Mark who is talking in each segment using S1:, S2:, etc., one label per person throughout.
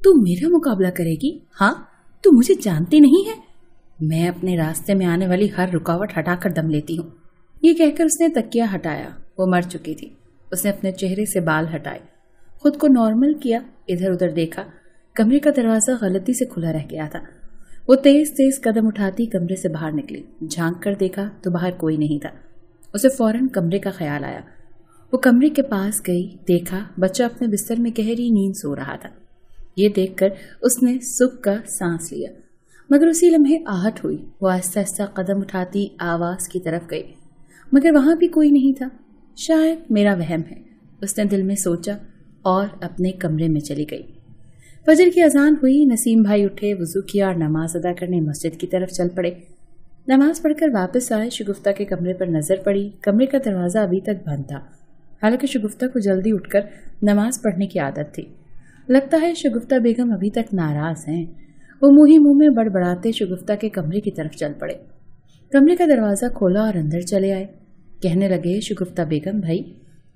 S1: तू मेरा मुकाबला करेगी? हाँ, तू मुझे जानती नहीं है। मैं अपने रास्ते में आने वाली हर रुकावट हटाकर दम लेती हूँ। ये कहकर उसने तकिया हटाया। वो मर चुकी थी। उसने अपने चेहरे से बाल हटाए, खुद को नॉर्मल किया, इधर उधर देखा। कमरे का दरवाजा गलती से खुला रह गया था। वो तेज तेज कदम उठाती कमरे से बाहर निकली। झांक कर देखा तो बाहर कोई नहीं था। उसे फौरन कमरे का ख्याल आया। वो कमरे के पास गई, देखा बच्चा अपने बिस्तर में गहरी नींद सो रहा था। ये देखकर उसने सुख का सांस लिया, मगर उसी लम्हे आहट हुई। वो आहिस्ता आहिस्ता कदम उठाती आवाज की तरफ गई, मगर वहां भी कोई नहीं था। शायद मेरा वहम है, उसने दिल में सोचा और अपने कमरे में चली गई। फजर की अजान हुई। नसीम भाई उठे, वुजू किया और नमाज अदा करने मस्जिद की तरफ चल पड़े। नमाज पढ़कर वापस आए। शगुफ्ता के कमरे पर नजर पड़ी। कमरे का दरवाजा अभी तक बंद था। हालांकि शगुफ्ता को जल्दी उठकर नमाज पढ़ने की आदत थी। लगता है शगुफ्ता बेगम अभी तक नाराज हैं। वो मुंह ही मुंह में बड़बड़ाते शगुफ्ता के कमरे की तरफ चल पड़े। कमरे का दरवाजा खोला और अंदर चले आए। कहने लगे, शगुफ्ता बेगम भाई,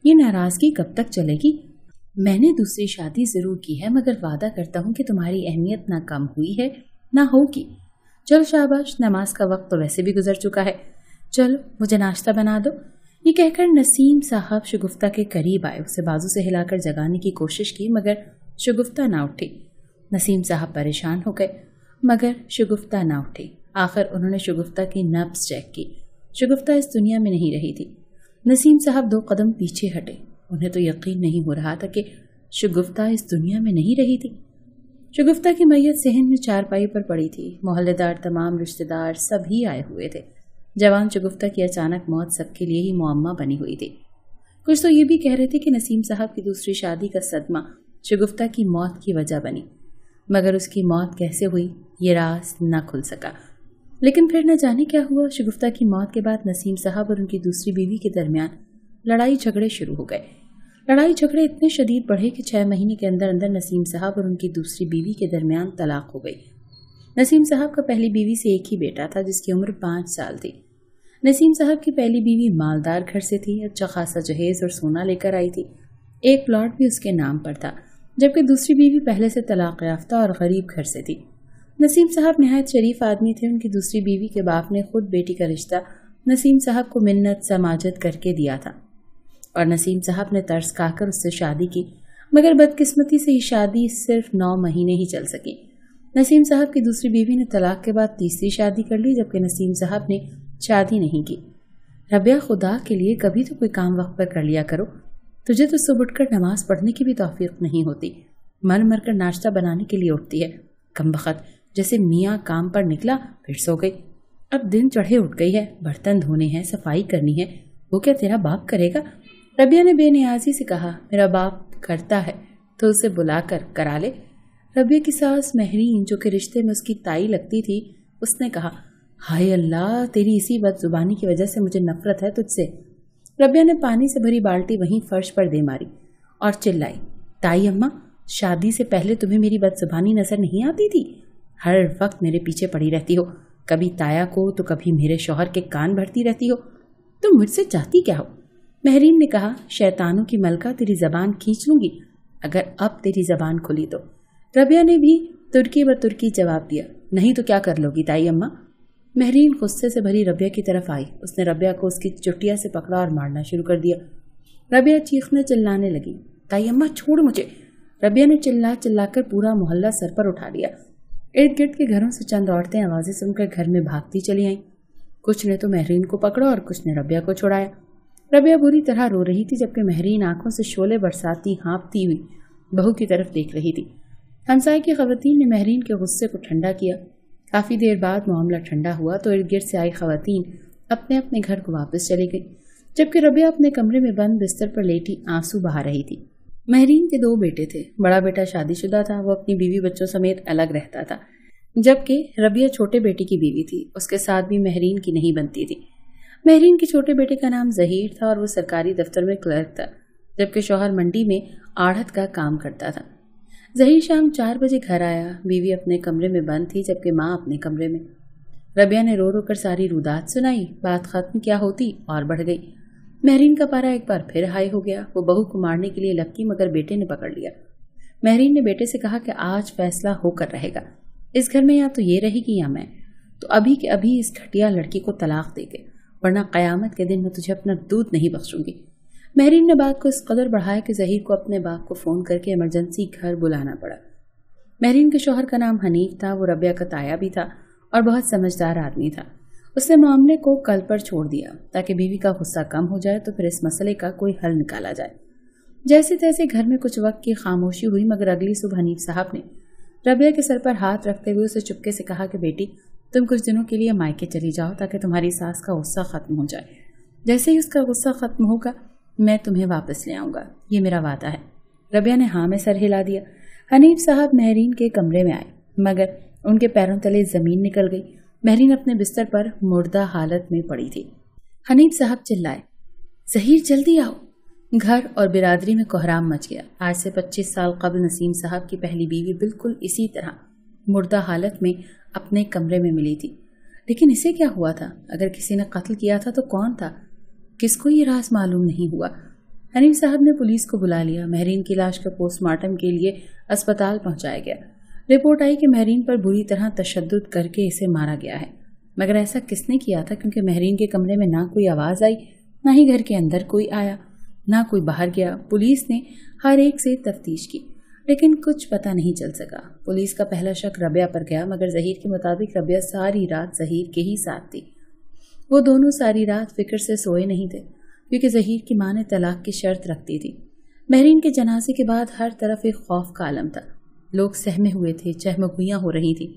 S1: ये नाराजगी कब तक चलेगी? मैंने दूसरी शादी जरूर की है, मगर वादा करता हूँ कि तुम्हारी अहमियत ना कम हुई है ना होगी। चल शाबाश, नमाज का वक्त तो वैसे भी गुजर चुका है। चलो मुझे नाश्ता बना दो। ये कहकर नसीम साहब शगुफ्ता के करीब आए। उसे बाजू से हिलाकर जगाने की कोशिश की, मगर शगुफ्ता ना उठी। नसीम साहब परेशान हो गए, मगर शगुफ्ता ना उठी। आखिर उन्होंने शगुफ्ता की नब्ज चेक की। शगुफ्ता इस दुनिया में नहीं रही थी। नसीम साहब 2 कदम पीछे हटे। उन्हें तो यकीन नहीं हो रहा था कि शगुफ्ता इस दुनिया में नहीं रही थी। शगुफ्ता की मैयत सहन में चारपाई पर पड़ी थी। मोहल्लेदार, तमाम रिश्तेदार सभी आए हुए थे। जवान शगुफ्ता की अचानक मौत सबके लिए ही मुअम्मा बनी हुई थी। कुछ तो ये भी कह रहे थे कि नसीम साहब की दूसरी शादी का सदमा शगुफ्ता की मौत की वजह बनी, मगर उसकी मौत कैसे हुई ये राज न खुल सका। लेकिन फिर न जाने क्या हुआ। शगुफ्ता की मौत के बाद नसीम साहब और उनकी दूसरी बीवी के दरमियान लड़ाई झगड़े शुरू हो गए। लड़ाई झगड़े इतने शदीद बढ़े कि 6 महीने के अंदर अंदर नसीम साहब और उनकी दूसरी बीवी के दरमियान तलाक हो गई। नसीम साहब का पहली बीवी से एक ही बेटा था, जिसकी उम्र 5 साल थी। नसीम साहब की पहली बीवी मालदार घर से थी। अच्छा खासा जहेज और सोना लेकर आई थी। एक प्लॉट भी उसके नाम पर था, जबकि दूसरी बीवी पहले से तलाक याफ्ता और गरीब घर से थी। नसीम साहब निहायत शरीफ आदमी थे। उनकी दूसरी बीवी के बाप ने खुद बेटी का रिश्ता नसीम साहब को मिन्नत समाजत करके दिया था और नसीम साहब ने तरस खाकर उससे शादी की, मगर बदकिस्मती से ये शादी सिर्फ 9 महीने ही चल सकी। नसीम साहब की दूसरी बीवी ने तलाक के बाद तीसरी शादी कर ली, जबकि नसीम साहब ने शादी नहीं की। रबिया, खुदा के लिए कभी तो कोई काम वक्त पर कर लिया करो। तुझे तो सुबह उठकर नमाज पढ़ने की भी तौफीक नहीं होती। मर मर कर नाश्ता बनाने के लिए उठती है। कमबख्त, जैसे मियाँ काम पर निकला फिर सो गई। अब दिन चढ़े उठ गई है, बर्तन धोने हैं, सफाई करनी है। वो क्या तेरा बाप करेगा? रबिया ने बेनियाजी से कहा, मेरा बाप करता है तो उसे बुलाकर करा ले। रबिया की सास महरीन, जो कि रिश्ते में उसकी ताई लगती थी, उसने कहा, हाय अल्लाह, तेरी इसी बदजुबानी की वजह से मुझे नफरत है तुझसे। रबिया ने पानी से भरी बाल्टी वहीं फर्श पर दे मारी और चिल्लाई, ताई अम्मा, शादी से पहले तुम्हें मेरी बदजुबानी नजर नहीं आती थी? हर वक्त मेरे पीछे पड़ी रहती हो, कभी ताया को तो कभी मेरे शौहर के कान भरती रहती हो। तुम मुझसे चाहती क्या हो? महरीन ने कहा, शैतानों की मलका, तेरी जबान खींच लूंगी अगर अब तेरी जबान खुली तो। रबिया ने भी तुर्की व तुर्की जवाब दिया, नहीं तो क्या कर लोगी ताई अम्मा? महरीन गुस्से से भरी रबिया की तरफ आई। उसने रबिया को उसकी चुटिया से पकड़ा और मारना शुरू कर दिया। रबिया चीखने चिल्लाने लगी, ताई अम्मा छोड़ मुझे। रबिया ने चिल्ला चिल्लाकर पूरा मोहल्ला सर पर उठा लिया। इर्द गिर्द के घरों से चंद औरतें आवाजें सुनकर घर में भागती चली आईं। कुछ ने तो महरीन को पकड़ा और कुछ ने रबिया को छुड़ाया। रबिया बुरी तरह रो रही थी, जबकि महरीन आंखों से शोले बरसाती हाँफती हुई बहू की तरफ देख रही थी। हमसाये की खवातीन ने महरीन के गुस्से को ठंडा किया। काफी देर बाद मामला ठंडा हुआ तो इर्द गिर्द से आई खवातीन अपने अपने घर को वापस चली गई, जबकि रबिया अपने कमरे में बंद बिस्तर पर लेटी आंसू बहा रही थी। महरीन के 2 बेटे थे। बड़ा बेटा शादीशुदा था, वो अपनी बीवी बच्चों समेत अलग रहता था, जबकि रबिया छोटे बेटे की बीवी थी। उसके साथ भी महरीन की नहीं बनती थी। महरीन के छोटे बेटे का नाम जहीर था और वो सरकारी दफ्तर में क्लर्क था, जबकि शौहर मंडी में आढ़त का काम करता था। जहीर शाम 4 बजे घर आया। बीवी अपने कमरे में बंद थी, जबकि माँ अपने कमरे में। रबिया ने रो रो कर सारी रुदात सुनाई। बात खत्म क्या होती और बढ़ गई। महरीन का पारा एक बार फिर हाई हो गया। वो बहू को मारने के लिए लपकी, मगर बेटे ने पकड़ लिया। महरीन ने बेटे से कहा कि आज फैसला होकर रहेगा। इस घर में या तो ये रहेगी या मैं। तो अभी के अभी इस घटिया लड़की को तलाक दे गए, वरना कयामत के दिन मैं तुझे अपना दूध नहीं बख्शूंगी। महरीन ने बात को इस कदर बढ़ाया कि जहीर को अपने बाप को फोन करके इमरजेंसी घर बुलाना पड़ा। महरीन के शौहर का नाम हनीफ था। वो रबिया का ताया भी था और बहुत समझदार आदमी था। उसने मामले को कल पर छोड़ दिया ताकि बीवी का गुस्सा कम हो जाए तो फिर इस मसले का कोई हल निकाला जाए। जैसे तैसे घर में कुछ वक्त की खामोशी हुई, मगर अगली सुबह हनीफ साहब ने रबिया के सर पर हाथ रखते हुए उसे चुपके से कहा कि बेटी, तुम कुछ दिनों के लिए मायके चली जाओ ताकि तुम्हारी सास का गुस्सा खत्म हो जाए। जैसे ही उसका गुस्सा खत्म होगा मैं तुम्हें वापस ले आऊंगा, ये मेरा वादा है। रबिया ने हाँ में सर हिला दिया। हनीफ साहब महरीन के कमरे में आए, मगर उनके पैरों तले जमीन निकल गई। महरीन अपने बिस्तर पर मुर्दा हालत में पड़ी थी। हनीफ साहब चिल्लाए, जहीर जल्दी आओ। घर और बिरादरी में कोहराम मच गया। आज से 25 साल कबल नसीम साहब की पहली बीवी बिल्कुल इसी तरह मुर्दा हालत में अपने कमरे में मिली थी। लेकिन इसे क्या हुआ था? अगर किसी ने कत्ल किया था तो कौन था? किसको ये राज मालूम नहीं हुआ। हनीफ साहब ने पुलिस को बुला लिया। महरीन की लाश को पोस्टमार्टम के लिए अस्पताल पहुंचाया गया। रिपोर्ट आई कि महरीन पर बुरी तरह तशद्दुद करके इसे मारा गया है। मगर ऐसा किसने किया था? क्योंकि महरीन के कमरे में ना कोई आवाज आई, ना ही घर के अंदर कोई आया, ना कोई बाहर गया। पुलिस ने हर एक से तफ्तीश की, लेकिन कुछ पता नहीं चल सका। पुलिस का पहला शक रबिया पर गया, मगर जहीर के मुताबिक रबिया सारी रात जहीर के ही साथ थी। वो दोनों सारी रात फिक्र से सोए नहीं थे, क्योंकि जहीर की मां ने तलाक की शर्त रखती थी। महरीन के जनाजे के बाद हर तरफ एक खौफ का आलम था। लोग सहमे हुए थे, चहमगुइयां हो रही थी,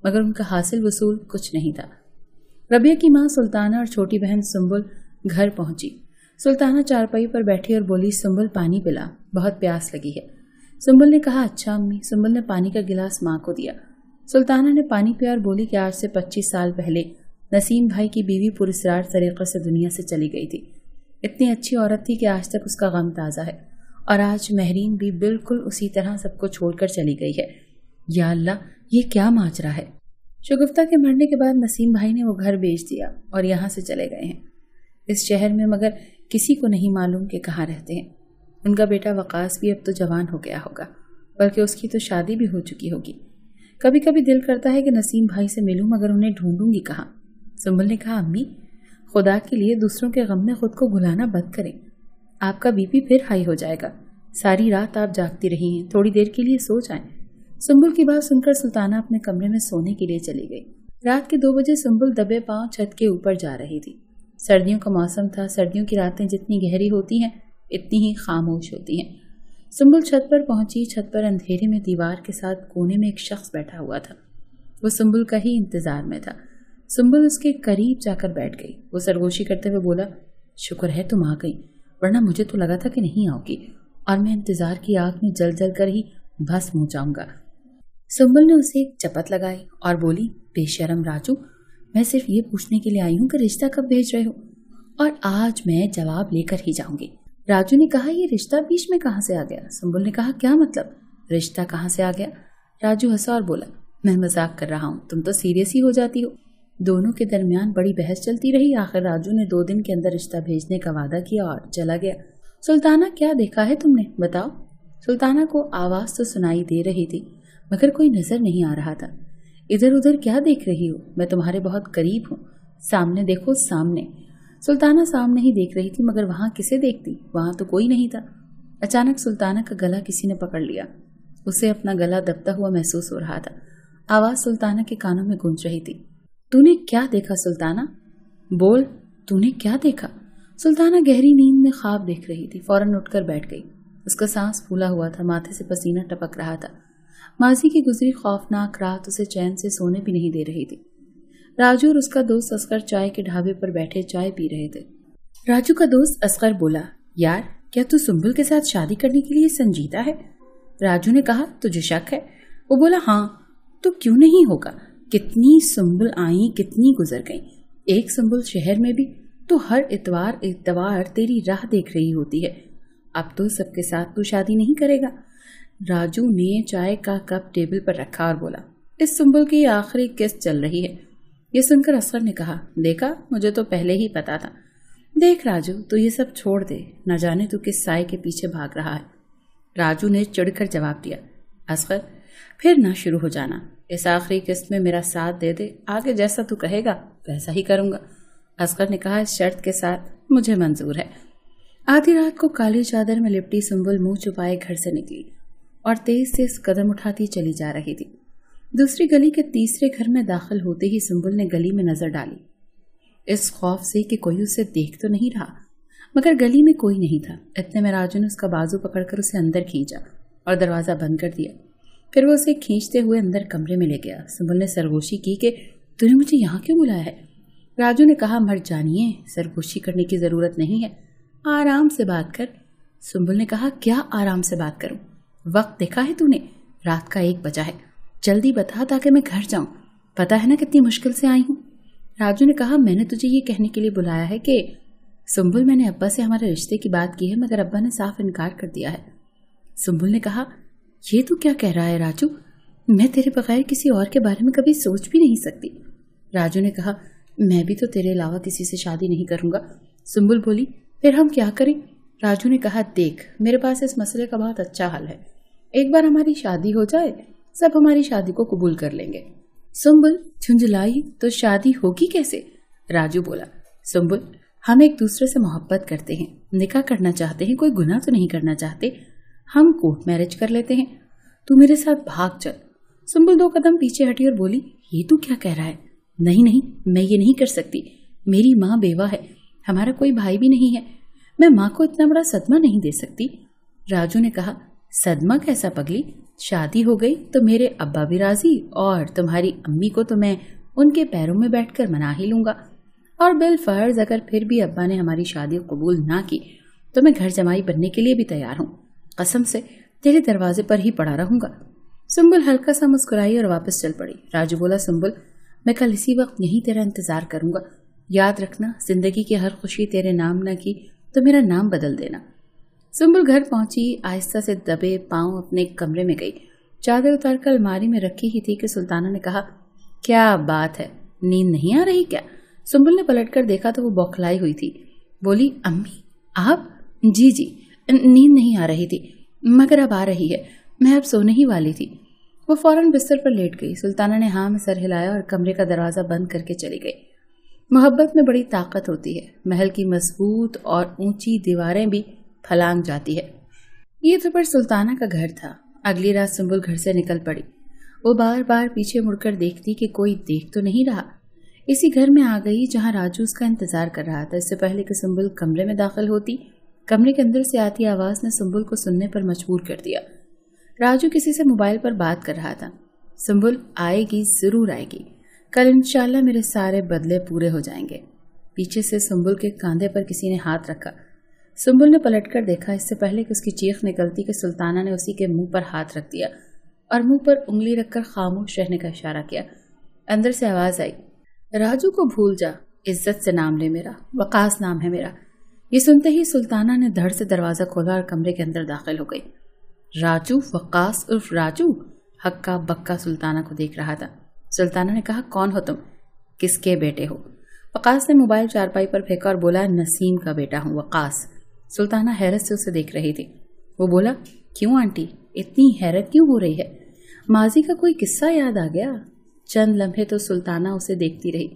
S1: मगर उनका हासिल वसूल कुछ नहीं था। रबिया की मां सुल्ताना और छोटी बहन सुंबुल घर पहुंची। सुल्ताना चारपाई पर बैठी और बोली, सुंबुल पानी पिला, बहुत प्यास लगी है। सुंबुल ने कहा, अच्छा अम्मी। सुंबुल ने पानी का गिलास मां को दिया। सुल्ताना ने पानी पिया और बोली कि आज से 25 साल पहले नसीम भाई की बीवी पुरस्रार तरीके से दुनिया से चली गई थी। इतनी अच्छी औरत थी कि आज तक उसका गम ताज़ा है, और आज महरीन भी बिल्कुल उसी तरह सबको छोड़कर चली गई है। या अल्लाह, ये क्या माजरा है। शगुफ्ता के मरने के बाद नसीम भाई ने वो घर बेच दिया और यहाँ से चले गए हैं इस शहर में, मगर किसी को नहीं मालूम कि कहाँ रहते हैं। उनका बेटा वकास भी अब तो जवान हो गया होगा, बल्कि उसकी तो शादी भी हो चुकी होगी। कभी कभी दिल करता है कि नसीम भाई से मिलूं, मगर उन्हें ढूंढूंगी कहाँ। सुंबुल ने कहा, अम्मी खुदा के लिए दूसरों के गम में खुद को भुलाना बंद करें, आपका बीपी फिर हाई हो जाएगा। सारी रात आप जागती रही हैं, थोड़ी देर के लिए सो जाएं। सुंबुल की बात सुनकर सुल्ताना अपने कमरे में सोने के लिए चली गई। रात के 2 बजे सुंबुल दबे पांव छत के ऊपर जा रही थी। सर्दियों का मौसम था। सर्दियों की रातें जितनी गहरी होती हैं इतनी ही खामोश होती हैं। सुंबुल छत पर पहुंची। छत पर अंधेरे में दीवार के साथ कोने में एक शख्स बैठा हुआ था। वो सुंबुल का ही इंतजार में था। सुंबुल उसके करीब जाकर बैठ गई। वो सरगोशी करते हुए बोला, शुक्र है तुम आ गई, वरना मुझे तो लगा था कि नहीं आओगी, और मैं इंतजार की आग में जल जल कर ही भस्म हो जाऊंगा। सुंबुल ने उसे एक चपत लगाई और बोली, बेशरम राजू, मैं सिर्फ ये पूछने के लिए आई हूँ कि रिश्ता कब भेज रहे हो, और आज मैं जवाब लेकर ही जाऊंगी। राजू ने कहा, ये रिश्ता बीच में कहाँ से आ गया? सुंबुल ने कहा, क्या मतलब रिश्ता कहाँ से आ गया? राजू हंसा और बोला, मैं मजाक कर रहा हूँ, तुम तो सीरियस ही हो जाती हो। दोनों के दरमियान बड़ी बहस चलती रही। आखिर राजू ने 2 दिन के अंदर रिश्ता भेजने का वादा किया और चला गया। सुल्ताना, क्या देखा है तुमने, बताओ। सुल्ताना को आवाज तो सुनाई दे रही थी, मगर कोई नजर नहीं आ रहा था। इधर उधर क्या देख रही हो? मैं तुम्हारे बहुत करीब हूँ, सामने देखो, सामने। सुल्ताना सामने ही देख रही थी, मगर वहां किसे देखती? वहां तो कोई नहीं था। अचानक सुल्ताना का गला किसी ने पकड़ लिया। उसे अपना गला दबता हुआ महसूस हो रहा था। आवाज सुल्ताना के कानों में गूंज रही थी, तूने क्या देखा सुल्ताना? बोल, तूने क्या देखा? सुल्ताना गहरी नींद में ख्वाब देख रही थी। फौरन उठकर बैठ गई। उसका सांस फूला हुआ था, माथे से पसीना टपक रहा था। माजी की गुजरी खौफनाक रात उसे चैन से सोने भी नहीं दे रही थी। राजू और उसका दोस्त असगर चाय के ढाबे पर बैठे चाय पी रहे थे। राजू का दोस्त असगर बोला, यार क्या तू सुंबुल के साथ शादी करने के लिए संजीदा है? राजू ने कहा, तुझे शक है? वो बोला, हाँ, तो क्यों नहीं होगा? कितनी सुंबुल आई, कितनी गुजर गई। एक सुंबुल शहर में भी तो हर इतवार तेरी राह देख रही होती है। अब तो सबके साथ तू शादी नहीं करेगा। राजू ने चाय का कप टेबल पर रखा और बोला, इस सुंबुल की आखिरी किस्त चल रही है। ये सुनकर असगर ने कहा, देखा, मुझे तो पहले ही पता था। देख राजू, तू ये सब छोड़ दे, न जाने तू किस साए के पीछे भाग रहा है। राजू ने चिढ़कर जवाब दिया, اصغر پھر نہ شروع ہو جانا، اس آخری قسط میں میرا ساتھ دے دے، آگے جیسا تو کہے گا ویسا ہی کروں گا۔ اصغر نے کہا، اس شرط کے ساتھ مجھے منظور ہے۔ آدھی رات کو کالی چادر میں لپٹی سنبل منہ چھپائے گھر سے نکلی اور تیز تیز قدم اٹھاتی چلی جا رہی تھی۔ دوسری گلی کے تیسرے گھر میں داخل ہوتے ہی سنبل نے گلی میں نظر ڈالی، اس خوف سے کہ کوئی اسے دیکھ تو نہیں رہا، مگر گلی میں کوئی نہیں تھا۔ اتنے میں راجو نے اس کا بازو پکڑ کر اسے اندر کھینچا اور دروازہ بند کر دیا۔ پھر وہ اسے کھینچتے ہوئے اندر کمرے میں لے گیا۔ سنبل نے سرگوشی کی کہ تو نے مجھے یہاں کیوں بلایا ہے؟ راجو نے کہا، مر جانیے، سرگوشی کرنے کی ضرورت نہیں ہے، آرام سے بات کر۔ سنبل نے کہا، کیا آرام سے بات کروں؟ وقت دیکھا ہے تو نے؟ رات کا 1 بجا ہے، جلدی بتا تاکہ میں گھر جاؤں، پتا ہے نا کتنی مشکل سے آئی ہوں۔ راجو نے کہا، میں نے تجھے یہ کہنے کے لیے بلایا ہے کہ سنبل، میں نے ابا سے ہمارے رشتے کی بات کی ہے مگر ابا نے صاف انکار کر دیا ہے۔ سنبل نے کہا، یہ تو کیا کہہ رہا ہے راجو؟ میں تیرے بغیر کسی اور کے بارے میں کبھی سوچ بھی نہیں سکتی۔ راجو نے کہا، میں بھی تو تیرے علاوہ کسی سے شادی نہیں کروں گا۔ سنبل بولی، پھر ہم کیا کریں؟ راجو نے کہا، دیکھ، میرے پاس اس مسئلے کا بہت اچھا حل ہے، ایک بار ہماری شادی ہو جائے سب ہماری شادی کو قبول کر لیں گے۔ سنبل جھنجھلائی، تو شادی ہوگی کیسے؟ راجو بولا، سنبل، ہم ایک دوسرے سے محبت کرتے ہیں، نکاح کرنا چاہتے ہیں، کوئی گناہ تو نہیں کرنا چاہتے، ہم کورٹ میرج کر لیتے ہیں، تو میرے ساتھ بھاگ چل۔ سنبل 2 قدم پیچھے ہٹی اور بولی، یہ تو کیا کہہ رہا ہے؟ نہیں، میں یہ نہیں کر سکتی، میری ماں بیوہ ہے، ہمارا کوئی بھائی بھی نہیں ہے، میں ماں کو اتنا بڑا صدمہ نہیں دے سکتی۔ راجو نے کہا، صدمہ کیسا پگلی؟ شادی ہو گئی تو میرے ابا بھی راضی اور تمہاری امی کو تو میں ان کے پیروں میں بیٹھ کر منا ہی لوں گا، اور بالفرض اگر پھر بھی ابا نے ہماری شادی قبول نہ کی تو میں گھر جمائی بننے کے لیے بھی تیار ہوں، قسم سے تیرے دروازے پر ہی پڑا رہوں گا۔ سنبل ہلکا سا مسکرائی اور واپس چل پڑی۔ راجو بولا، سنبل، میں کل اسی وقت یہیں تیرا انتظار کروں گا، یاد رکھنا زندگی کی ہر خوشی تیرے نام نہ کی تو میرا نام بدل دینا۔ سنبل گھر پہنچی، آہستہ سے دبے پاؤں اپنے کمرے میں گئی، چادر اتار کر الماری میں رکھی ہی تھی کہ سلطانہ نے کہا، کیا بات ہے، نیند نہیں آ رہی کیا؟ سنبل نے پلٹ کر دیکھا تو وہ بوکھلائی ہوئی تھی، بولی، امی آپ؟ جی نیند نہیں آ رہی تھی مگر اب آ رہی ہے، میں اب سونے ہی والی تھی۔ وہ فوراً بستر پر لیٹ گئی۔ سلطانہ نے ہاں میں سر ہلایا اور کمرے کا دروازہ بند کر کے چلی گئی۔ محبت میں بڑی طاقت ہوتی ہے، محل کی مضبوط اور اونچی دیواریں بھی پھلانگ جاتی ہے۔ یہ تو پر سلطانہ کا گھر تھا۔ اگلی رات سنبل گھر سے نکل پڑی، وہ بار بار پیچھے مڑ کر دیکھتی کہ کوئی دیکھ تو نہیں رہا۔ اسی گھر میں آ گئی جہاں راجو اس کا انتظار کر رہا تھا۔ اس سے پہلے کہ سنبل کمرے میں داخل ہوتی، کمرے کے اندر سے آتی آواز نے سنبل کو سننے پر مجبور کر دیا۔ راجو کسی سے موبائل پر بات کر رہا تھا۔ سنبل آئے گی، ضرور آئے گی، کل انشاءاللہ میرے سارے بدلے پورے ہو جائیں گے۔ پیچھے سے سنبل کے کاندھے پر کسی نے ہاتھ رکھا۔ سنبل نے پلٹ کر دیکھا، اس سے پہلے کہ اس کی چیخ نکلتی کہ سلطانہ نے اسی کے منہ پر ہاتھ رکھ دیا اور منہ پر انگلی رکھ کر خاموش رہنے کا اشارہ کیا۔ اندر سے آواز آئی، راجو کو بھول جا، عزت سے نام لے میرا، وقاص نام ہے میرا۔ یہ سنتے ہی سلطانہ نے دھڑ سے دروازہ کھولا اور کمرے کے اندر داخل ہو گئی۔ راجو، وقاص عرف راجو؟ ہکا بکا سلطانہ کو دیکھ رہا تھا۔ سلطانہ نے کہا، کون ہو تم؟ کس کے بیٹے ہو؟ وقاص نے موبائل چارپائی پر پھینکا اور بولا، نسیم کا بیٹا ہوں وقاص۔ سلطانہ حیرت سے اسے دیکھ رہی تھی۔ وہ بولا، کیوں آنٹی اتنی حیرت کیوں ہو رہی ہے؟ ماضی کا کوئی قصہ یاد آ گیا؟ چند لمحے تو سلطانہ اسے دیکھتی رہی،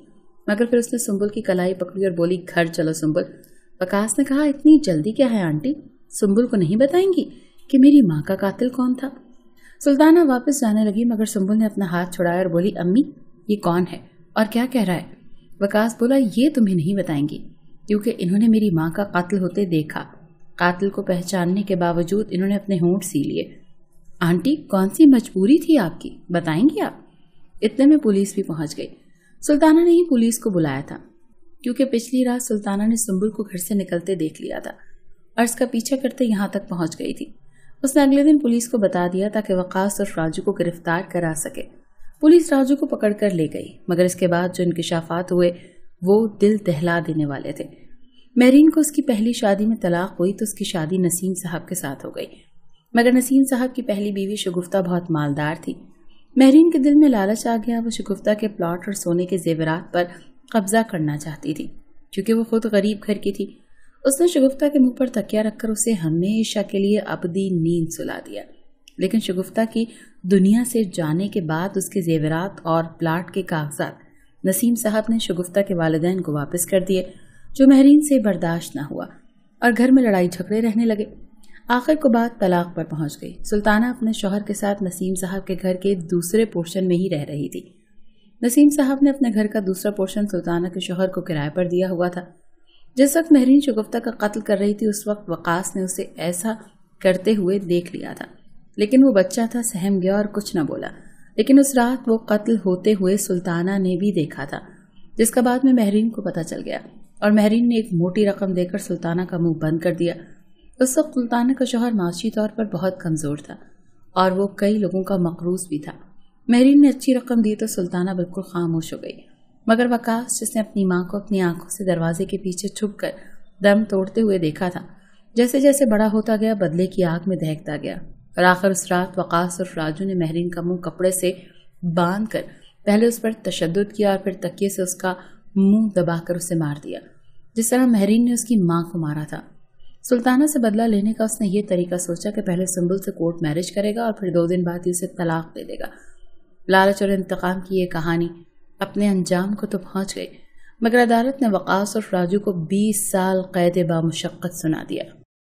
S1: مگر پھر اس نے سنبل کی کلائی پکڑی اور بولی، گھر چلو سنبل۔ وقاص نے کہا، اتنی جلدی کیا ہے آنٹی؟ سنبل کو نہیں بتائیں گی کہ میری ماں کا قاتل کون تھا؟ سلطانہ واپس جانے لگی مگر سنبل نے اپنا ہاتھ چھڑایا اور بولی، امی یہ کون ہے اور کیا کہہ رہا ہے؟ وقاص بولا، یہ تمہیں نہیں بتائیں گی کیونکہ انہوں نے میری ماں کا قاتل ہوتے دیکھا۔ قاتل کو پہچاننے کے باوجود انہوں نے اپنے ہونٹ سی لیے۔ آنٹی کون سی مجبوری تھی آپ کی، بتائیں گی آپ؟ اتنے میں پولیس بھی پہنچ گئی۔ سلطانہ نے ہی پولیس کو بلایا تھا کیونکہ پچھلی رات سلطانہ نے سنبل کو گھر سے نکلتے دیکھ لیا تھا اور اس کا پیچھا کرتے یہاں تک پہنچ گئی تھی۔ اس نے اگلے دن پولیس کو بتا دیا تاکہ وقاص اور راجو کو گرفتار کرا سکے۔ پولیس راجو کو پکڑ کر لے گئی مگر اس کے بعد جو انکشافات ہوئے وہ دل دہلا دینے والے تھے۔ مہرین کو اس کی پہلی شادی میں طلاق ہوئی تو اس کی شادی نسیم صاحب کے ساتھ ہو گئی، مگر نسیم صاحب کی پہلی بیوی شگفتہ بہت مالدار تھی۔ مہرین کے دل میں لالچ آ گیا، وہ شگفتہ کے پلاٹ اور سونے کے زیورات پر قبضہ کرنا چاہتی تھی۔ چونکہ وہ خود غریب گھر کی تھی، اس نے شگفتہ کے منہ پر تکیہ رکھ کر اسے ہمیشہ کے لیے ابدی نیند سلا دیا۔ لیکن شگفتہ کی دنیا سے جانے کے بعد اس کے زیورات اور پلاٹ کے کاغذات نسیم صاحب نے شگفتہ کے والدین کو واپس کر دیے، جو مہرین سے برداشت نہ ہوا اور گھر میں لڑائی جھگڑے رہنے لگے۔ آخر کو بات طلاق پر پہنچ گئی۔ سلطانہ اپنے شوہر کے ساتھ نسیم صاحب کے گھر کے دوسرے پورشن میں ہی رہ رہی تھی۔ نسیم صاحب نے اپنے گھر کا دوسرا پورشن سلطانہ کے شوہر کو کرائے پر دیا ہوا تھا۔ جس وقت مہرین شگفتہ کا قتل کر رہی تھی اس وقت وقاص نے اسے ایسا کرتے ہوئے دیکھ لیا تھا، لیکن وہ بچہ تھا، سہم گیا اور کچھ نہ بولا۔ لیکن اس رات وہ قتل ہوتے ہوئے سلطانہ نے بھی دیکھا تھا، جس کا بعد میں مہرین کو پتہ چل گیا اور مہرین نے ایک موٹی رقم دے کر سلطانہ کا منہ بند کر دیا۔ اس وقت سلطانہ کا شوہر معاشی طور پر بہت کمزور تھا اور وہ کئی لوگوں کا مقروض بھی تھا۔ مہرین نے اچھی رقم دی تو سلطانہ بالکل خاموش ہو گئی، مگر وقاص جس نے اپنی ماں کو اپنی آنکھوں سے دروازے کے پیچھے چھپ کر دم توڑتے ہوئے دیکھا تھا، جیسے جیسے بڑا ہوتا گیا بدلے کی آگ میں دہکتا گیا، اور آخر اس رات وقاص اور راجو نے مہرین کا منہ کپڑے سے باندھ کر پہلے اس پر تشدد کیا اور پھر تکیے سے اس کا منہ دبا کر اسے مار دیا، جس طرح مہرین نے اس کی ماں کو مارا تھا۔ سلطانہ سے بدلہ لینے کا اس نے یہ طریقہ سوچا کہ پہلے سنبل سے کورٹ میرج کرے گا اور پھر 2 دن بعد ہی اسے طلاق دے دے گا۔ لالچ اور انتقام کی یہ کہانی اپنے انجام کو تو پہنچ گئی، مگر عدالت نے وقاص اور راجو کو 20 سال قید بامشقت سنا دیا۔